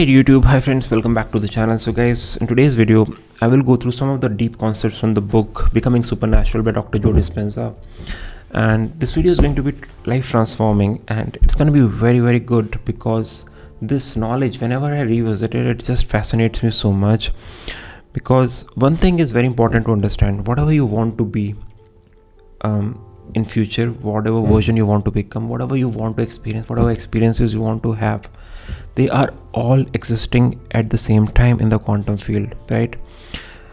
Hey YouTube, hi friends, welcome back to the channel. So guys, in today's video I will go through some of the deep concepts from the book Becoming Supernatural by Dr. Joe Dispenza, and this video is going to be life transforming, and it's going to be very good because this knowledge, whenever I revisit it, it just fascinates me so much. Because one thing is very important to understand: whatever you want to be in future, whatever version you want to become, whatever you want to experience, whatever experiences you want to have, they are all existing at the same time in the quantum field, right?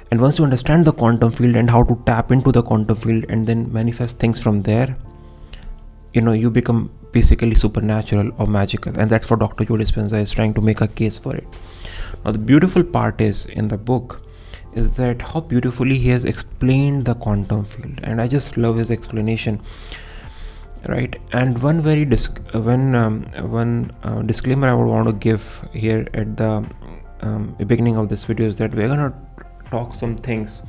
And once you understand the quantum field and how to tap into the quantum field and then manifest things from there, you become basically supernatural or magical. And that's what Dr. Joe Dispenza is trying to make a case for it. Now the beautiful part is in the book is that how beautifully he has explained the quantum field, and I just love his explanation, right? And one very disclaimer I would want to give here at the beginning of this video is that we're gonna talk some things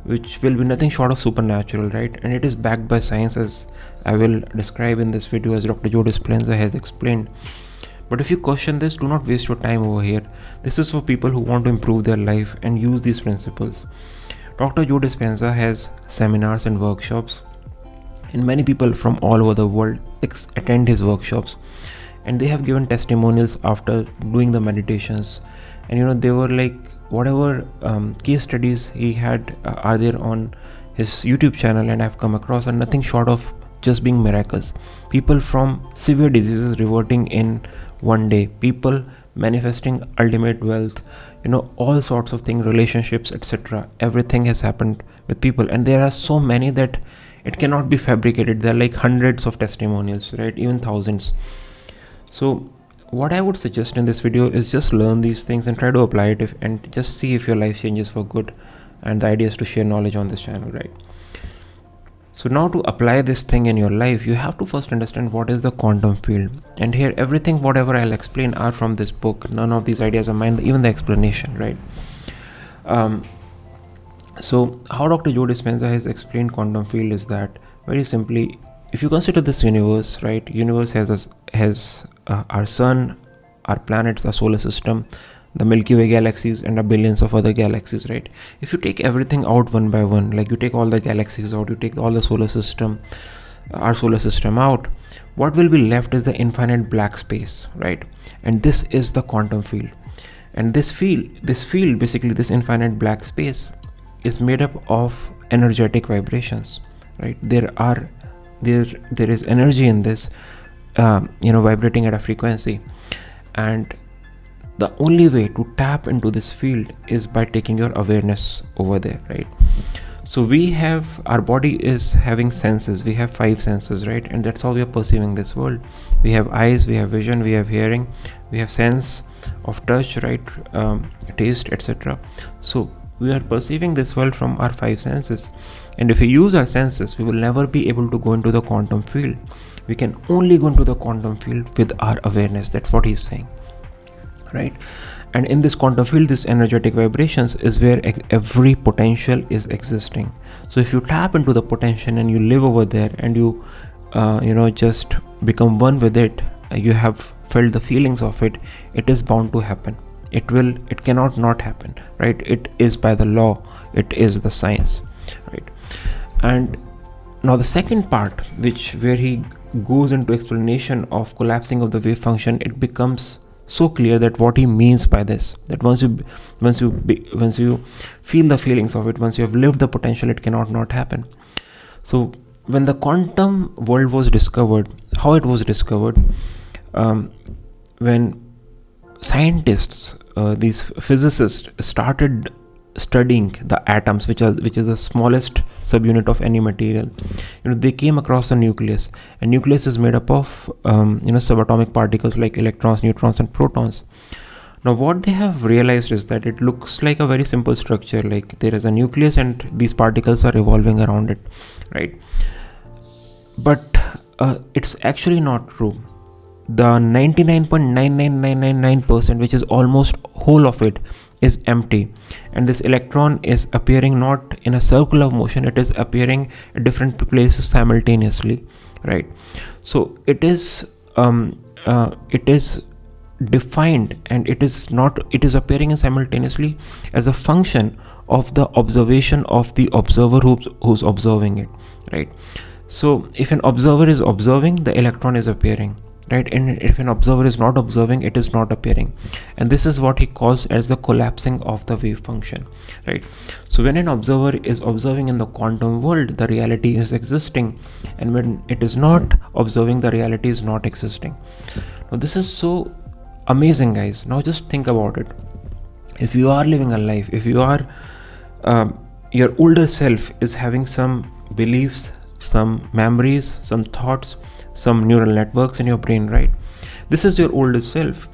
which will be nothing short of supernatural, right? And it is backed by science, as I will describe in this video, as Dr. Joe Dispenza has explained. But if you question this, do not waste your time over here. This is for people who want to improve their life and use these principles. Dr. Joe Dispenza has seminars and workshops, and many people from all over the world attend his workshops, and they have given testimonials after doing the meditations. And they were like, whatever case studies he had are there on his YouTube channel, and I've come across, and nothing short of just being miracles. People from severe diseases reverting in one day, people manifesting ultimate wealth, all sorts of things, relationships, etc. Everything has happened with people, and there are so many that it cannot be fabricated. There are like hundreds of testimonials, right? Even thousands. So what I would suggest in this video is just learn these things and try to apply it and just see if your life changes for good. And the idea is to share knowledge on this channel, right? So now to apply this thing in your life, you have to first understand what is the quantum field. And here everything, whatever I'll explain, are from this book. None of these ideas are mine, even the explanation, right? So how Dr. Joe Dispenza has explained quantum field is that, very simply, if you consider this universe, right? Universe has our sun, our planets, the solar system, the Milky Way galaxies, and a billions of other galaxies, right? If you take everything out one by one, like you take all the galaxies out, you take all the solar system, our solar system out, what will be left is the infinite black space, right? And this is the quantum field. And this field, basically this infinite black space, is made up of energetic vibrations, right? There is energy in this, vibrating at a frequency, and the only way to tap into this field is by taking your awareness over there, right? So our body is having senses. We have 5 senses, right? And that's how we are perceiving this world. We have eyes, we have vision, we have hearing, we have sense of touch, right? Taste, etc. So we are perceiving this world from our 5 senses, and if we use our senses, we will never be able to go into the quantum field. We can only go into the quantum field with our awareness. That's what he's saying, right? And in this quantum field, this energetic vibrations is where every potential is existing. So if you tap into the potential and you live over there, and you just become one with it, you have felt the feelings of it, it is bound to happen. It cannot not happen, right? It is by the law, it is the science, right? And now the second part, where he goes into explanation of collapsing of the wave function, it becomes so clear that what he means by this, that once you feel the feelings of it, once you have lived the potential, it cannot not happen. So when the quantum world was discovered, how it was discovered, when scientists, these physicists, started studying the atoms, which is the smallest subunit of any material, they came across the nucleus, and nucleus is made up of subatomic particles like electrons, neutrons, and protons. Now what they have realized is that it looks like a very simple structure, like there is a nucleus and these particles are revolving around it, right? But it's actually not true. The 99.99999%, which is almost whole of it, is empty, and this electron is appearing not in a circular motion, it is appearing at different places simultaneously, right? So it is defined, and it is not, it is appearing simultaneously as a function of the observation of the observer who's observing it, right? So if an observer is observing, the electron is appearing, right? And if an observer is not observing, it is not appearing. And this is what he calls as the collapsing of the wave function, right? So when an observer is observing in the quantum world, the reality is existing, and when it is not observing, the reality is not existing. Now this is so amazing, guys. Now just think about it. If you are living a life, if you are your older self is having some beliefs, some memories, some thoughts, some neural networks in your brain, right? This is your older self.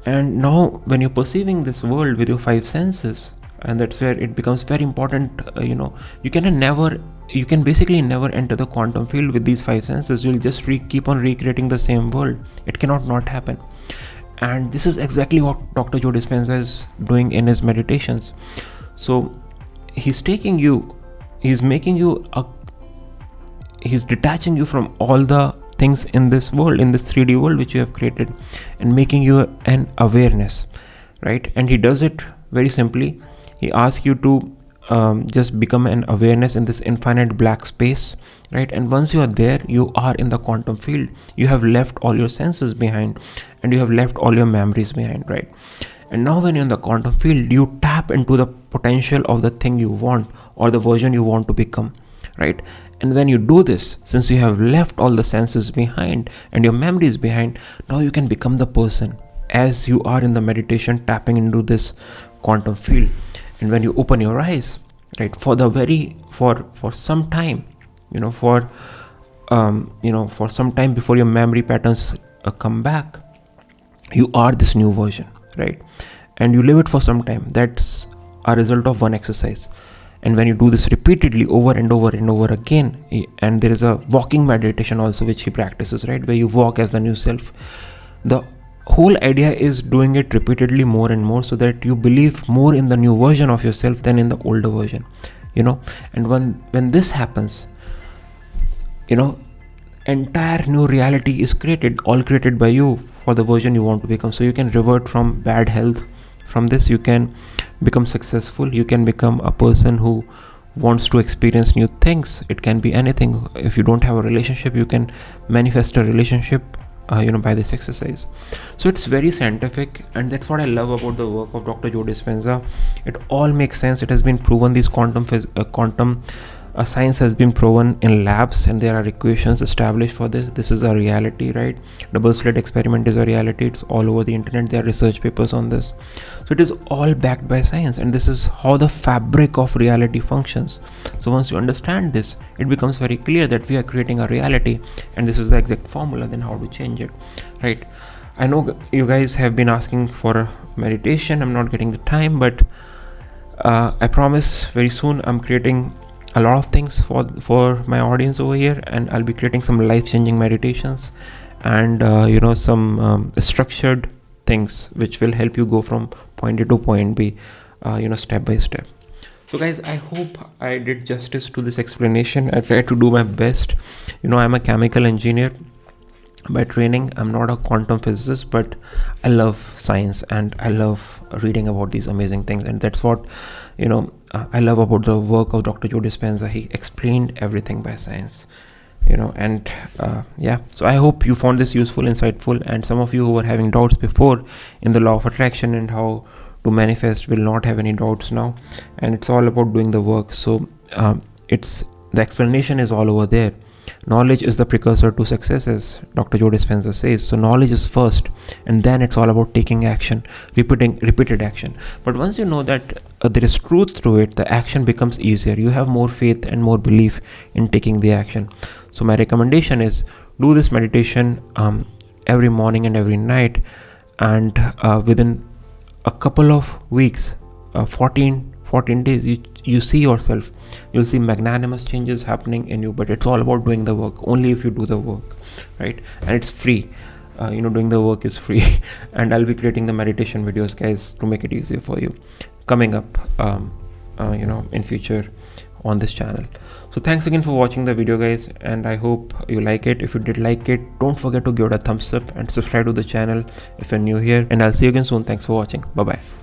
And now when you're perceiving this world with your five senses, and that's where it becomes very important, you can basically never enter the quantum field with these five senses. You'll just keep on recreating the same world. It cannot not happen. And this is exactly what Dr. Joe Dispenza is doing in his meditations. So he's taking you, he's making you he's detaching you from all the things in this world, in this 3D world which you have created, and making you an awareness, right? And he does it very simply. He asks you to just become an awareness in this infinite black space, right? And once you are there, you are in the quantum field. You have left all your senses behind, and you have left all your memories behind, right? And now when you're in the quantum field, you tap into the potential of the thing you want, or the version you want to become, right? And when you do this, since you have left all the senses behind and your memories behind, now you can become the person as you are in the meditation, tapping into this quantum field. And when you open your eyes, right, for some time, for some time before your memory patterns come back, you are this new version, right? And you live it for some time. That's a result of one exercise. And when you do this repeatedly over and over and over again, and there is a walking meditation also which he practices, right, where you walk as the new self. The whole idea is doing it repeatedly more and more, so that you believe more in the new version of yourself than in the older version, and when this happens, entire new reality is created, all created by you for the version you want to become. So you can revert from bad health. From this you can become successful. You can become a person who wants to experience new things. It can be anything. If you don't have a relationship, you can manifest a relationship by this exercise. So it's very scientific, and that's what I love about the work of Dr. Joe Dispenza. It all makes sense. It has been proven. These quantum science has been proven in labs, and there are equations established for this. This is a reality, right? Double slit experiment is a reality. It's all over the internet. There are research papers on this. So it is all backed by science, and this is how the fabric of reality functions. So once you understand this, it becomes very clear that we are creating a reality, and this is the exact formula. Then how to change it, right? I know you guys have been asking for a meditation. I'm not getting the time, but I promise very soon I'm creating a lot of things for my audience over here, and I'll be creating some life-changing meditations and some structured things which will help you go from point A to point B, step by step. So guys, I hope I did justice to this explanation. I tried to do my best. I'm a chemical engineer by training. I'm not a quantum physicist, but I love science and I love reading about these amazing things, and that's what I love about the work of Dr. Joe Dispenza. He explained everything by science, so I hope you found this useful, insightful, and some of you who were having doubts before in the law of attraction and how to manifest will not have any doubts now. And it's all about doing the work. So it's the explanation is all over there. Knowledge is the precursor to success, as Dr. Joe Dispenza says. So knowledge is first, and then it's all about taking action, repeated action. But once you know that there is truth through it, the action becomes easier. You have more faith and more belief in taking the action. So my recommendation is do this meditation every morning and every night, and within a couple of weeks, 14 days, you see yourself. You'll see magnanimous changes happening in you. But it's all about doing the work. Only if you do the work, right? And it's free. Doing the work is free. And I'll be creating the meditation videos, guys, to make it easier for you coming up in future. on this channel. So thanks again for watching the video, guys, and I hope you like it. If you did like it, don't forget to give it a thumbs up and subscribe to the channel if you're new here, and I'll see you again soon. Thanks for watching. Bye bye.